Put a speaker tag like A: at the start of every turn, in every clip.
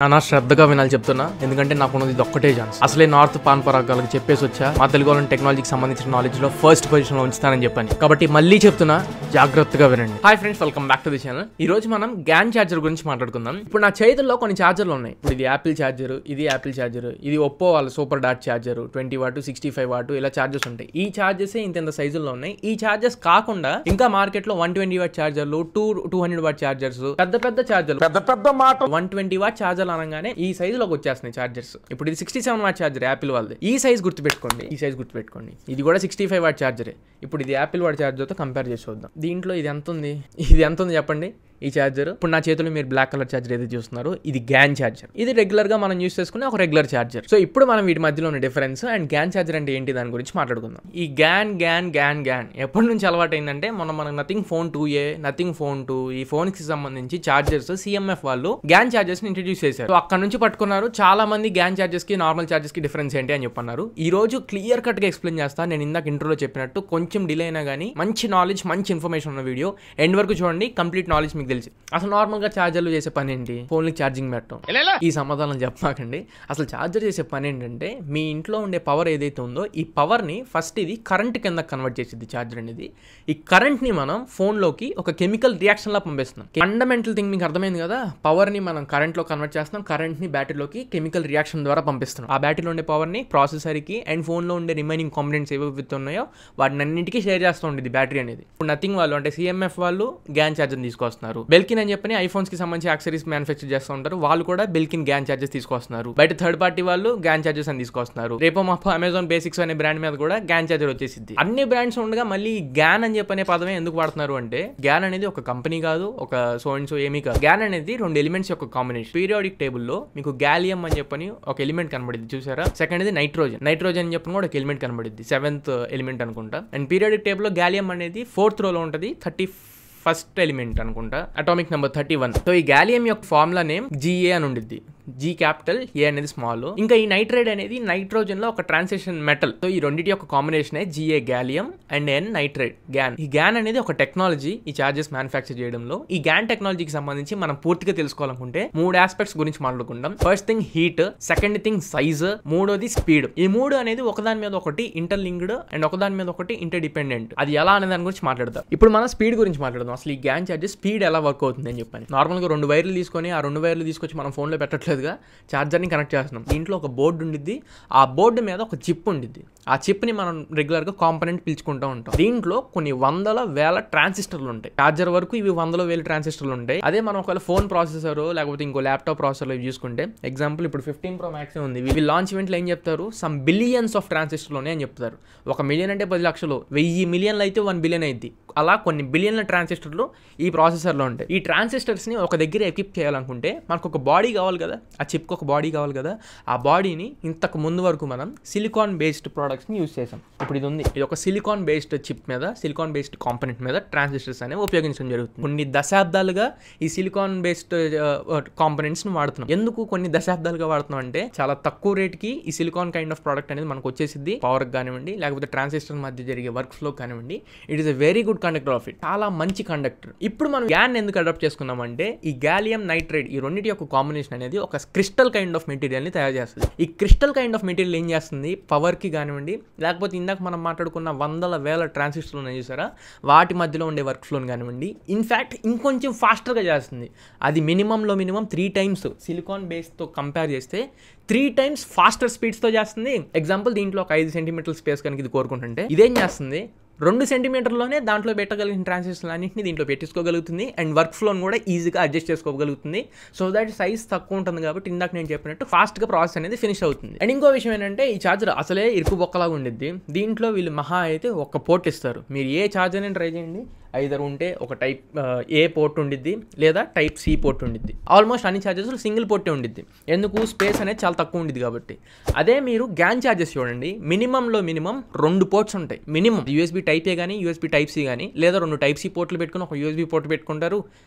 A: నా శ్రద్ధగా వినాలి చెప్తున్నా, ఎందుకంటే నాకు ఉన్నది ఇది ఒక్కటే ఛాన్స్. అసలే నార్త్ పాన్ పరాగాలకు చెప్పేసి వచ్చా మా తెలుగు వాళ్ళని టెక్నాలజీకి సంబంధించిన నాలెడ్జ్ లో ఫస్ట్ పొజిషన్ లో ఉంచుతానని చెప్పాను. కాబట్టి మళ్ళీ చెప్తున్నా, జాగ్రత్తగా వినండి. Hi friends, welcome back to the channel. ఈ రోజు మనం గ్యాన్ ఛార్జర్ గురించి మాట్లాడుకుందాం. ఇప్పుడు నా చేతుల్లో కొన్ని ఛార్జర్లు ఉన్నాయి. ఇప్పుడు ఇది యాపిల్ ఛార్జర్, ఇది యాపిల్ ఛార్జర్, ఇది ఒప్పో వాళ్ళ super dot charger 20 what 65 what ఇలా ఛార్జెస్ ఉంటాయి. ఈ ఛార్జెస్ ఇంత సైజుల్లో ఉన్నాయి. ఈ ఛార్జెస్ కాకుండా ఇంకా మార్కెట్ లో 120 వాట్ ఛార్జర్లు, 200 వాట్ ఛార్జర్స్, పెద్ద ఛార్జర్లు, పెద్ద మాట 120 వాట్ ఛార్జర్ అనగానే ఈ సైజ్ లోకి వచ్చేస్తున్నాయి ఛార్జర్స్. ఇప్పుడు ఇది 67 వాట్ ఛార్జర్ యాపిల్ వాళ్ళది. ఈ సైజ్ గుర్తుపెట్టుకోండి, ఇది కూడా 65 వాట్ ఛార్జరే. ఇప్పుడు ఇది యాపిల్ వాట్ ఛార్జర్ తో కంపేర్ చేసి చూద్దాం. దీంట్లో ఇది ఎంత ఉంది చెప్పండి. ఈ ఛార్జర్ ఇప్పుడు నా చేతిలో మీరు బ్లాక్ కలర్ ఛార్జర్ ఏదైతే చూస్తున్నారు, ఇది గ్యాన్ ఛార్జర్. ఇది రెగ్యులర్ గా మనం యూస్ చేసుకునే ఒక రెగ్యులర్ ఛార్జర్. సో ఇప్పుడు మనం వీటి మధ్యలో ఉన్న డిఫరెన్స్ అండ్ గ్యాన్ ఛార్జర్ అంటే ఏంటి దాని గురించి మాట్లాడుకుందాం. ఈ గ్యాన్ ఎప్పటి నుంచి అలవాటు అయిందంటే మనకు nothing phone 2A, nothing phone 2 ఈ ఫోన్ కి సంబంధించి ఛార్జర్స్ CMF వాళ్ళు గ్యాన్ ఛార్జర్స్ ని ఇంట్రడ్యూస్ చేశారు. సో అక్కడ నుంచి పట్టుకున్నారు. చాలా మంది గ్యాన్ ఛార్జర్స్ కి నార్మల్ ఛార్జర్స్ కి డిఫరెన్స్ ఏంటి అని చెప్పన్నారు. ఈ రోజు క్లియర్ కట్ గా ఎక్స్ప్లెయిన్ చేస్తాను. నేను ఇందాక ఇంట్రోలో చెప్పినట్టు కొంచెం డిలే అయినా కానీ మంచి నాలెడ్జ్, మంచి ఇన్ఫర్మేషన్ ఉన్న వీడియో ఎండ్ వరకు చూడండి. కంప్లీట్ నాలెడ్జ్ మీకు తెలిసి. అసలు నార్మల్ గా ఛార్జర్లు చేసే పని ఏంటి? ఫోన్కి ఛార్జింగ్ పెట్టడం. ఈ సమాధానం చెప్పమాకండి. అసలు ఛార్జర్ చేసే పని ఏంటంటే మీ ఇంట్లో ఉండే పవర్ ఏదైతే ఉందో ఈ పవర్ ని ఫస్ట్ ఇది కరెంట్ కింద కన్వర్ట్ చేసింది ఛార్జర్ అనేది. ఈ కరెంట్ ని మనం ఫోన్ లోకి ఒక కెమికల్ రియాక్షన్ లా పంపిస్తున్నాం. ఫండమెంటల్ థింగ్ మీకు అర్థమైంది కదా. పవర్ ని మనం కరెంట్ లో కన్వర్ట్ చేస్తున్నాం, కరెంట్ ని బ్యాటరీలోకి కెమికల్ రియాక్షన్ ద్వారా పంపిస్తున్నాం. ఆ బ్యాటరీలో ఉండే పవర్ ని ప్రాసెసర్ కి అండ్ ఫోన్ లో ఉండే రిమైనింగ్ కాంపోనెంట్స్ ఏవైతే ఉన్నాయో వాటిని అన్నింటికి షేర్ చేస్తూ ఉండేది బ్యాటరీ అనేది. ఇప్పుడు నథింగ్ వాళ్ళు అంటే CMF వాళ్ళు గ్యాన్ ఛార్జర్ తీసుకొస్తున్నారు. బెల్కిన్ అని చెప్పని ఐఫోన్స్ కి సంబంధించి యాక్సరీస్ మ్యానుఫ్యాక్చర్ చేస్తూ ఉంటారు. వాళ్ళు కూడా బెల్కిన్ గ్యాన్ ఛార్జెస్ తీసుకొస్తున్నారు. బయట థర్డ్ పార్టీ వాళ్ళు గ్యాన్ ఛార్జెస్ అని తీసుకొస్తున్నారు. రేపో మాపో అమెజాన్ బేసిక్స్ అనే బ్రాండ్ మీద కూడా గ్యాన్ ఛార్జర్ వచ్చేసింది. అన్ని బ్రాండ్స్ ఉండగా మళ్ళీ గ్యాన్ అని చెప్పనే పదమే ఎందుకు వాడుతున్నారు అంటే గ్యాన్ అనేది ఒక కంపెనీ కాదు, ఒక సో అండ్ సో ఏమీ కాదు. గ్యాన్ అనేది రెండు ఎలిమెంట్స్ యొక్క కాంబినేషన్. పీరియాడిక్ టేబుల్ లో మీకు గ్యాలియం అని చెప్పని ఒక ఎలిమెంట్ కనబడింది చూసారా. సెకండ్ ఇది నైట్రోజన్ అని చెప్పని కూడా ఒక ఎలిమెంట్ కనబడింది, 7th ఎలిమెంట్ అనుకుంటా. అండ్ పీరియాడిక్ టేబుల్ లో గ్యాలియం అనేది 4th రోలో ఉంటుంది, 31st ఎలిమెంట్ అనుకుంటా, అటామిక్ నెంబర్ 31. సో ఈ గ్యాలియం యొక్క ఫార్ములా నేమ్ GA అని ఉండిద్ది. G క్యాపిటల్, A అనేది స్మాల్. ఇంకా ఈ నైట్రైడ్ అనేది నైట్రోజన్ లో ఒక ట్రాన్సిషన్ మెటల్. సో ఈ రెండింటి యొక్క combination GA gallium and N nitride GaN. ఈ గ్యాన్ అనేది ఒక టెక్నాలజీ ఈ చార్జెస్ మ్యానుఫ్యాక్చర్ చేయడంలో. ఈ గ్యాన్ టెక్నాలజీకి సంబంధించి మనం పూర్తిగా తెలుసుకోవాలనుకుంటే 3 ఆస్పెక్ట్స్ గురించి మాట్లాడుకుందాం. First thing heat, second thing size, మూడోది స్పీడ్. ఈ మూడు అనేది ఒకదాని మీద ఒకటి ఇంటర్లింక్డ్ అండ్ ఒకదాని మీద ఒకటి ఇంటర్ డిపెండెంట్. అది ఎలా అనే దాని గురించి మాట్లాడదాం. ఇప్పుడు మనం స్పీడ్ గురించి మాట్లాడదాం. అసలు ఈ గ్యాన్ చార్జెస్ స్పీడ్ ఎలా వర్క్ అవుతుంది అని చెప్పాను. నార్మల్ గా 2 వైర్లు తీసుకొని ఆ 2 వైర్లు తీసుకొచ్చి మనం ఫోన్ లో పెట్టట్లేదు, ఛార్జర్ ని కనెక్ట్ చేస్తున్నాం. దీంట్లో ఒక బోర్డు ఉండిద్ది, ఆ బోర్డు మీద ఒక చిప్ ఉండిద్ది. ఆ చిప్ ని మనం రెగ్యులర్ గా కాంపోనెంట్ పిలుచుకుంటూ ఉంటాం. దీంట్లో కొన్ని వందల వేల ట్రాన్సిస్టర్లు ఉంటాయి. ఛార్జర్ వరకు ఇవి 100,000 ట్రాన్సిస్టర్లు ఉంటాయి. అదే మనం ఒకవేళ ఫోన్ ప్రాసెసర్ లేకపోతే ఇంకో ల్యాప్టాప్ ప్రాసెసర్ చూసుకుంటే, ఎగ్జాంపుల్ ఇప్పుడు 15 Pro Max ఉంది. వీళ్ళు లాంచ్ ఈవెంట్ లో ఏం చెప్తారు, సమ్ బిలియన్స్ ఆఫ్ ట్రాన్సిస్టర్లు ఉన్నాయి అని చెప్తారు. 1 మిలియన్ అంటే 10 లక్షలు, 1000 మిలియన్లు అయితే 1 బిలియన్ అయింది. అలా కొన్ని బిలియన్ల ట్రాన్సిస్టర్లు ఈ ప్రాసెసర్లో ఉంటాయి. ఈ ట్రాన్సిస్టర్స్ ని ఒక దగ్గర ఎక్విప్ చేయాలనుకుంటే మనకు ఒక బాడీ కావాలి కదా, ఆ చిప్కి ఒక బాడీ కావాలి కదా. ఆ బాడీని ఇంతకు ముందు వరకు మనం సిలికాన్ బేస్డ్ ప్రోడక్ట్స్ ని యూజ్ చేసాం. ఇప్పుడు ఇది ఉంది, ఇది ఒక సిలికాన్ బేస్డ్ చిప్ మీద, సిలికాన్ బేస్డ్ కాంపోనెంట్ మీద ట్రాన్సిస్టర్స్ అనేవి ఉపయోగించడం జరుగుతుంది. కొన్ని దశాబ్దాలుగా ఈ సిలికాన్ బేస్డ్ కాంపోనెంట్స్ ని వాడుతున్నాం. ఎందుకు కొన్ని దశాబ్దాలుగా వాడుతున్నాం అంటే చాలా తక్కువ రేట్ కి ఈ సిలికాన్ కైండ్ ఆఫ్ ప్రోడక్ట్ అనేది మనకు వచ్చేసింది. పవర్ కానివ్వండి లేకపోతే ట్రాన్సిస్టర్ మధ్య జరిగే వర్క్ ఫ్లో కానివ్వండి, it is a very good conductor of it. చాలా మంచి కండక్టర్. ఇప్పుడు మనం గ్యాన్ ఎందుకు అడాప్ట్ చేసుకున్నాం అంటే ఈ గ్యాలియం నైట్రైడ్ ఈ రెండింటి యొక్క కాంబినేషన్ అనేది ఒక క్రిస్టల్ కైండ్ ఆఫ్ మెటీరియల్ ని తయారు చేస్తుంది. ఈ క్రిస్టల్ కైండ్ ఆఫ్ మెటీరియల్ ఏం చేస్తుంది, పవర్ కి కానివ్వండి లేకపోతే ఇందాక మనం మాట్లాడుకున్న వందల వేల ట్రాన్సిస్టర్లు ఉన్నాయి చూసారా, వాటి మధ్యలో ఉండే వర్క్ ఫ్లోని కానివ్వండి ఇన్ఫాక్ట్ ఇంకొంచెం ఫాస్టర్గా చేస్తుంది. అది మినిమం 3 times సిలికాన్ బేస్తో కంపేర్ చేస్తే 3 times ఫాస్టర్ స్పీడ్స్తో చేస్తుంది. ఎగ్జాంపుల్ దీంట్లో ఒక 5 సెంటీమీటర్ల స్పేస్ కనుక ఇది కోరుకుంటుంటే ఇదేం చేస్తుంది, 2 సెంటీమీటర్లోనే దాంట్లో పెట్టగలిగిన ట్రాన్సిస్టర్లు అన్నింటినీ దీంట్లో పెట్టించుకోగలుగుతుంది అండ్ వర్క్ ఫ్లోని కూడా ఈజీగా అడ్జస్ట్ చేసుకోగలుగుతుంది. సో దట్ సైజ్ తక్కువ ఉంటుంది కాబట్టి ఇందాక నేను చెప్పినట్టు ఫాస్ట్గా ప్రాసెస్ అనేది ఫినిష్ అవుతుంది. అండ్ ఇంకో విషయం ఏంటంటే ఈ ఛార్జర్ అసలే ఇరుకు బొక్కలాగా ఉండిద్ది. దీంట్లో వీళ్ళు మహా అయితే ఒక పోర్ట్ ఇస్తారు. మీరు ఏ ఛార్జర్ అయినా ట్రై చేయండి, ఐదర్ ఉంటే ఒక టైప్ A పోర్ట్ ఉండిద్ది లేదా టైప్ C పోర్ట్ ఉండిద్ది. ఆల్మోస్ట్ అన్ని ఛార్జెస్ సింగిల్ పోర్టే ఉండిద్ది. ఎందుకు, స్పేస్ అనేది చాలా తక్కువ ఉండిద్ది కాబట్టి. అదే మీరు గ్యాన్ ఛార్జెస్ చూడండి, మినిమం 2 పోర్ట్స్ ఉంటాయి. మినిమం USB టైప్ A కానీ USB టైప్ C కానీ లేదా 2 టైప్ C పోర్ట్లు పెట్టుకుని ఒక USB పోర్ట్ పెట్టుకుంటారు.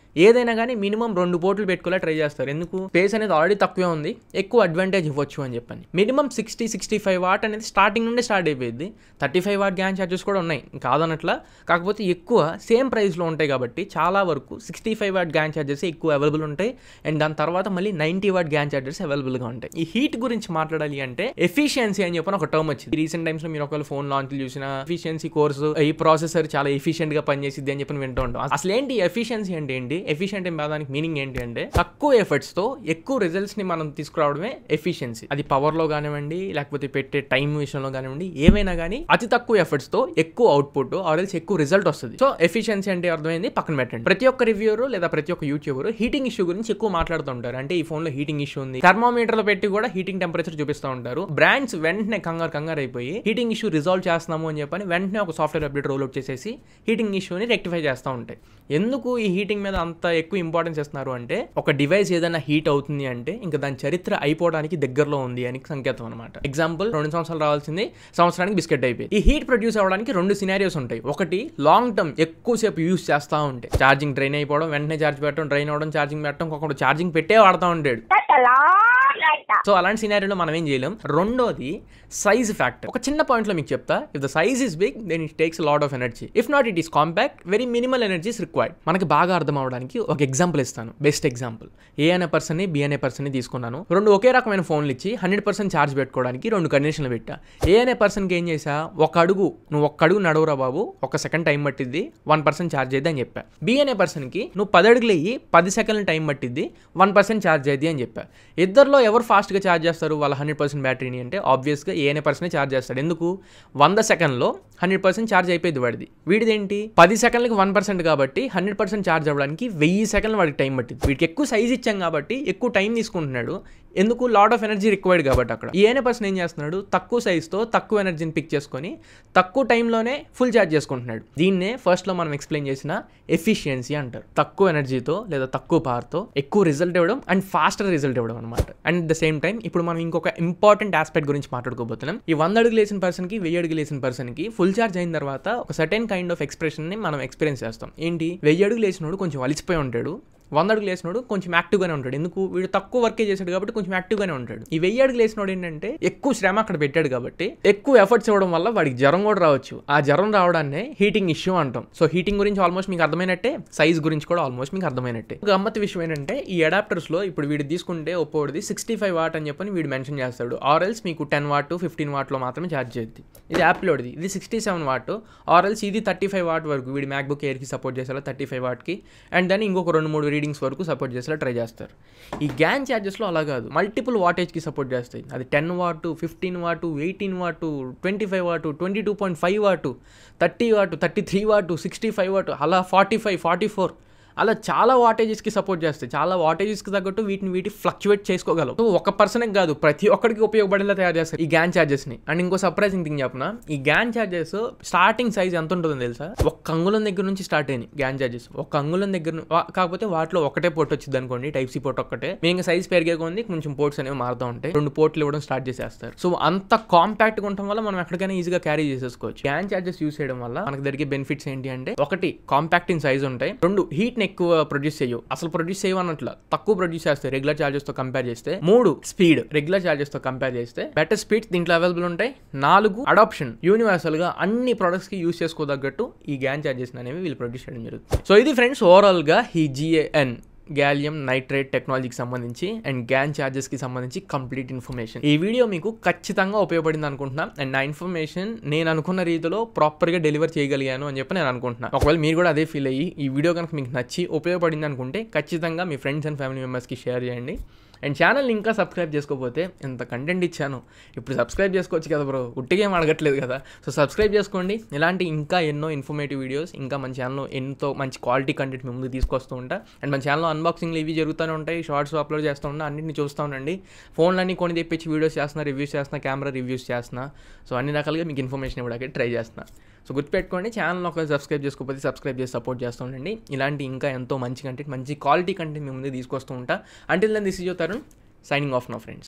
A: ఏదైనా కానీ మినిమం 2 పోర్ట్లు పెట్టుకోలే ట్రై చేస్తారు. ఎందుకు, స్పేస్ అనేది ఆల్రెడీ తక్కువే ఉంది, ఎక్కువ అడ్వాంటేజ్ ఇవ్వచ్చు అని చెప్పని. మినిమం 60-65 వాట్ అనేది స్టార్టింగ్ నుండి స్టార్ట్ అయిపోయింది. 35 వాట్ గ్యాన్ ఛార్జెస్ కూడా ఉన్నాయి కాదనట్లా. కాకపోతే ఎక్కువ సేమ్ ప్రైస్లో ఉంటాయి కాబట్టి చాలా వరకు 65 వాట్ గ్యాన్ ఛార్జర్స్ ఎక్కువ అవైలబుల్ ఉంటాయి. అండ్ దాని తర్వాత మళ్ళీ 90 వాట్ గ్యాన్ ఛార్జర్స్ అవైలబుల్గా ఉంటాయి. ఈ హీట్ గురించి మాట్లాడాలి అంటే ఎఫిషియన్సీ అని చెప్పిన ఒక టర్మ్ వచ్చింది. రీసెంట్ టైమ్స్లో మీరు ఒకవేళ ఫోన్ లాంచ్ చూసిన ఎఫిషియన్సీ కోర్సు, ఈ ప్రాసెసర్ చాలా ఎఫిషియెంట్గా పనిచేసిద్ది అని చెప్పి వింటూ ఉంటాం. అసలు ఏంటి ఎఫిషియన్సీ అంటే ఏంటి? ఎఫిషియెంట్ దానికి మీనింగ్ ఏంటి అంటే తక్కువ ఎఫర్ట్స్తో ఎక్కువ రిజల్ట్స్ని మనం తీసుకురావడమే ఎఫిషియన్సీ. అది పవర్లో కానివ్వండి, లేకపోతే పెట్టే టైం విషయంలో కానివ్వండి, ఏమైనా కానీ అతి తక్కువ ఎఫర్ట్స్తో ఎక్కువ అవుట్పుట్ ఆర్ఎల్స్ ఎక్కువ రిజల్ట్ వస్తుంది. సో ఎఫిషియన్సీ అంటే అర్థమైంది, పక్కన పెట్టండి. ప్రతి ఒక్క రివ్యూర్ లేదా ప్రతి ఒక్క యూట్యూబర్ హీటింగ్ ఇష్యూ గురించి ఎక్కువ మాట్లాడుతూ ఉంటారు. అంటే ఈ ఫోన్లో హీటింగ్ ఇష్యూ ఉంది, థర్మోమీటర్లో పెట్టి కూడా హీటింగ్ టెంపరేచర్ చూపిస్తూ ఉంటారు. బ్రాండ్స్ వెంటనే కంగారు అయిపోయి హీటింగ్ ఇష్యూ రిజాల్వ్ చేస్తున్నాము అని చెప్పని వెంటనే ఒక సాఫ్ట్వేర్ అప్డేట్ రోల్అవుట్ చేసేసి హీటింగ్ ఇష్యూని రెక్టిఫై చేస్తూ ఉంటాయి. ఎందుకు ఈ హీటింగ్ మీద అంత ఎక్కువ ఇంపార్టెన్స్ ఇస్తున్నారు అంటే, ఒక డివైస్ ఏదైనా హీట్ అవుతుంది అంటే ఇంకా దాని చరిత్ర అయిపోవడానికి దగ్గరలో ఉంది అని సంకేతం అనమాట. ఎగ్జాంపుల్, 2 సంవత్సరాలు రావాల్సింది సంవత్సరానికి బిస్కెట్ అయిపోయి. ఈ హీట్ ప్రొడ్యూస్ అవ్వడానికి 2 సినారియోస్ ఉంటాయి. ఒకటి లాంగ్ టర్మ్ ఎక్కువసేపు యూస్ చేస్తూ ఉంటే ఛార్జింగ్ డ్రైన్ అయిపోవడం, వెంటనే ఛార్జ్ పెట్టడం, డ్రైన్ అవడం, ఛార్జింగ్ పెట్టడం, ఒకటి ఛార్జింగ్ పెట్టే వాడుతూ ఉంటాడు. సో అలాంటి సినారియోలో మనం ఏం చేయలేం. రెండోది సైజ్ ఫ్యాక్టర్. ఒక చిన్న పాయింట్ లో మీకు చెప్తా, if the size is big then it takes lot of energy. If not it is compact, very minimal energy is required. మనకి బాగా అర్థం అవడానికి ఒక ఎగ్జాంపుల్ ఇస్తాను. బెస్ట్ ఎగ్జాంపుల్, ఏ అనే పర్సన్ ని, బి అనే పర్సన్ ని తీసుకున్నాను. 2 ఒకే రకమైన ఫోన్లు ఇచ్చి 100% ఛార్జ్ పెట్టుకోవడానికి 2 కండిషన్లు పెట్టా. ఏ అనే పర్సన్ కి ఏం చేసా, నువ్వు ఒక్క అడుగు నడవరా బాబు, 1 సెకండ్ టైం పట్టిద్ది, 1% ఛార్జ్ అయ్యింది అని చెప్పా. బి అనే పర్సన్ కి నువ్వు 10 అడుగులు అయ్యి 10 సెకండ్ల టైం పట్టిద్ది, 1% ఛార్జ్ అయ్యింది అని చెప్పా. ఇద్దరిలో ఎవరు ఫాస్ట్గా ఛార్జ్ చేస్తారు వాళ్ళ 100% బ్యాటరీని అంటే ఆబ్వియస్గా ఏ అనే పర్సనే ఛార్జ్ చేస్తాడు. ఎందుకు? 100 సెకండ్లో 100% ఛార్జ్ అయిపోయింది వాడిది. వీడిదేంటి 10 సెకండ్లకి 1% కాబట్టి 100% ఛార్జ్ అవ్వడానికి 1000 సెకండ్లు వాడికి టైం పట్టింది. వీడికి ఎక్కువ సైజ్ ఇచ్చాం కాబట్టి ఎక్కువ టైం తీసుకుంటున్నాడు. ఎందుకు? లాట్ ఆఫ్ ఎనర్జీ రిక్వైర్డ్ కాబట్టి. అక్కడ ఏ అనే పర్సన్ ఏం చేస్తున్నాడు, తక్కువ సైజ్తో తక్కువ ఎనర్జీని పిక్ చేసుకొని తక్కువ టైంలోనే ఫుల్ ఛార్జ్ చేసుకుంటున్నాడు. దీన్నే ఫస్ట్లో మనం ఎక్స్ప్లెయిన్ చేసిన ఎఫిషియన్సీ అంటారు. తక్కువ ఎనర్జీతో లేదా తక్కువ పవర్తో ఎక్కువ రిజల్ట్ ఇవ్వడం అండ్ ఫాస్టర్ రిజల్ట్ ఇవ్వడం అనమాట. And at the same time ఇప్పుడు మనం ఇంకొక ఇంపార్టెంట్ ఆస్పెక్ట్ గురించి మాట్లాడుకోబోతున్నాం. ఈ 100 అడుగులు వేసిన పర్సన్కి 1000 అడుగులు వేసిన పర్సన్కి ఫుల్ ఛార్జ్ అయిన తర్వాత ఒక సర్టెన్ కైండ్ ఆఫ్ ఎక్స్ప్రెషన్ని మనం ఎక్స్పీరియన్స్ చేస్తాం. ఏంటి? 1000 అడుగులు వేసినోడు కొంచెం అలిసిపోయి ఉంటాడు, 100 అడుగులు వేసినోడు కొంచెం యాక్టివ్గానే ఉంటాడు. ఎందుకు? వీడు తక్కువ వర్కే చేశాడు కాబట్టి కొంచెం యాక్టివ్గానే ఉంటాడు. ఈ 1000 అడుగులు వేసినోడు ఏంటంటే ఎక్కువ శ్రమ అక్కడ పెట్టాడు కాబట్టి ఎక్కువ ఎఫర్ట్స్ ఇవ్వడం వల్ల వాడికి జ్వరం కూడా రావచ్చు. ఆ జ్వరం రావడాన్నే హీటింగ్ ఇష్యూ అంటాం. సో హీటింగ్ గురించి ఆల్మోస్ట్ మీకు అర్థమైనట్టే, సైజ్ గురించి కూడా ఆల్మోస్ట్ మీకు అర్థమైనట్టే. గమ్మత్ విషయం ఏంటంటే, ఈ అడాప్టర్స్ లో ఇప్పుడు వీడు తీసుకుంటే ఒప్పోడిది 65 వాట్ అని చెప్పని వీడు మెన్షన్ చేస్తాడు. ఆర్ఎల్స్ మీకు 10 వాట్ 15 వాట్లో మాత్రమే ఛార్జ్ చేద్ది. ఇది యాప్లోడిది, ఇది 67 వాట్. ఆర్ఎల్స్ ఇది 35 వాట్ వరకు వీడి మ్యాక్బుక్ ఎయిర్కి సపోర్ట్ చేసేలా 35 వాట్కి, అండ్ దాన్ని ఇంకొక 2-3 రీడింగ్స్ వరకు సపోర్ట్ చేసేలా ట్రై చేస్తారు. ఈ గ్యాన్ ఛార్జెస్లో అలా కాదు, మల్టిపుల్ వాటేజ్కి సపోర్ట్ చేస్తాయి. అది 10 what 15 what 18 what 25 what 22.5 what 30 what 33 what 65 what అలా 45 44 అలా చాలా వాటేజెస్కి సపోర్ట్ చేస్తాయి. చాలా వాటేజెస్కి తగ్గట్టు వీటి ఫ్లక్చువేట్ చేసుకోగలవు. సో ఒక పర్సన్కి కాదు, ప్రతి ఒక్కరికి ఉపయోగపడేలా తయారు చేస్తారు ఈ గ్యాన్ ఛార్జెస్ని. అండ్ ఇంకో సర్ప్రైజింగ్ థింగ్ చెప్పిన, ఈ గ్యాన్ ఛార్జెస్ స్టార్టింగ్ సైజ్ ఎంత ఉంటుందో తెలుసా? 1 అంగుళం దగ్గర నుంచి స్టార్ట్ అయినాయి గ్యాన్ ఛార్జెస్. 1 అంగుళం దగ్గర, కాకపోతే వాటిలో ఒకటే పోర్ట్ వచ్చింది అనుకోండి, టైప్ సి పోర్ట్ ఒక్కటే. మేము సైజ్ పెరిగే కొంది కొంచెం పోర్ట్స్ అనేవి మారుతూ ఉంటాయి, 2 పోర్ట్లు ఇవ్వడం స్టార్ట్ చేసేస్తారు. సో అంత కాంపాక్ట్గా ఉండటం వల్ల మనం ఎక్కడికైనా ఈజీగా క్యారీ చేసేసుకోవచ్చు. గ్యాన్ ఛార్జెస్ యూస్ చేయడం వల్ల మనకు జరిగే బెనిఫిట్స్ ఏంటి అంటే, 1 కాంపాక్ట్ ఇన్ సైజ్ ఉంటాయి, 2 హీట్ ఎక్కువ ప్రొడ్యూస్ చేయవు, అసలు ప్రొడ్యూస్ చేయవన్నట్ల తక్కువ ప్రొడ్యూస్ చేస్తాయి రెగ్యులర్ చార్జెస్ తో కంపేర్ చేస్తే. 3 స్పీడ్, రెగ్యులర్ చార్జెస్ తో కంపేర్ చేస్తే బెటర్ స్పీడ్స్ దీంట్లో అవైలబుల్ ఉంటాయి. 4 అడాప్షన్, యూనివర్సల్ గా అన్ని ప్రొడక్ట్స్ కి యూస్ చేసుకోదగ్గట్టు ఈ గ్యాన్ చార్జెస్ అనేవి వీళ్ళు ప్రొడ్యూస్ చేయడం జరుగుతుంది. సో ఇది ఫ్రెండ్స్ ఓవరాల్ గా ఈ GaN గ్యాలియం నైట్రేట్ టెక్నాలజీకి సంబంధించి అండ్ గ్యాన్ ఛార్జెస్కి సంబంధించి కంప్లీట్ ఇన్ఫర్మేషన్. ఈ వీడియో మీకు ఖచ్చితంగా ఉపయోగపడింది అనుకుంటున్నా. అండ్ నా ఇన్ఫర్మేషన్ నేను అనుకున్న రీతిలో ప్రాపర్గా డెలివర్ చేయగలిగాను అని చెప్పి నేను అనుకుంటున్నా. ఒకవేళ మీరు కూడా అదే ఫీల్ అయ్యి ఈ వీడియో కనుక మీకు నచ్చి ఉపయోగపడింది అనుకుంటే ఖచ్చితంగా మీ ఫ్రెండ్స్ అండ్ ఫ్యామిలీ మెంబర్స్కి షేర్ చేయండి. అండ్ ఛానల్ని ఇంకా సబ్స్క్రైబ్ చేసుకోకపోతే ఎంత కంటెంట్ ఇచ్చాను, ఇప్పుడు సబ్స్క్రైబ్ చేసుకోవచ్చు కదా బ్రో, ఉట్టిగా ఏం అడగట్లేదు కదా. సో సబ్స్క్రైబ్ చేసుకోండి. ఇలాంటి ఇంకా ఎన్నో ఇన్ఫర్మేటివ్ వీడియోస్, ఇంకా మన ఛానల్లో ఎంతో మంచి క్వాలిటీ కంటెంట్ మీ ముందుకు తీసుకొస్తూ ఉంటా. అండ్ మన ఛానల్లో అన్బాక్సింగ్లు ఇవి జరుగుతూనే ఉంటాయి, షార్ట్స్ అప్లోడ్ చేస్తూ ఉంటా, అన్నింటిని చూస్తూ ఉండండి. ఫోన్లన్నీ కొని తెప్పించి వీడియోస్ చేస్తున్నా, రివ్యూస్ చేస్తున్నా, కెమెరా రివ్యూస్ చేస్తున్నా. సో అన్ని రకాలుగా మీకు ఇన్ఫర్మేషన్ ఇవ్వడానికి ట్రై చేస్తున్నా. సో గుర్తుపెట్టుకోండి, ఛానల్ ఒకవేళ సబ్స్క్రైబ్ చేసుకోకపోతే సబ్స్క్రైబ్ చేసి సపోర్ట్ చేస్తూ ఉండండి. ఇలాంటి ఇంకా ఎంతో మంచి కంటెంట్, మంచి క్వాలిటీ కంటెంట్ మీ ముందు తీసుకొస్తూ ఉంటా. Until then this is your Tarun, signing off now friends.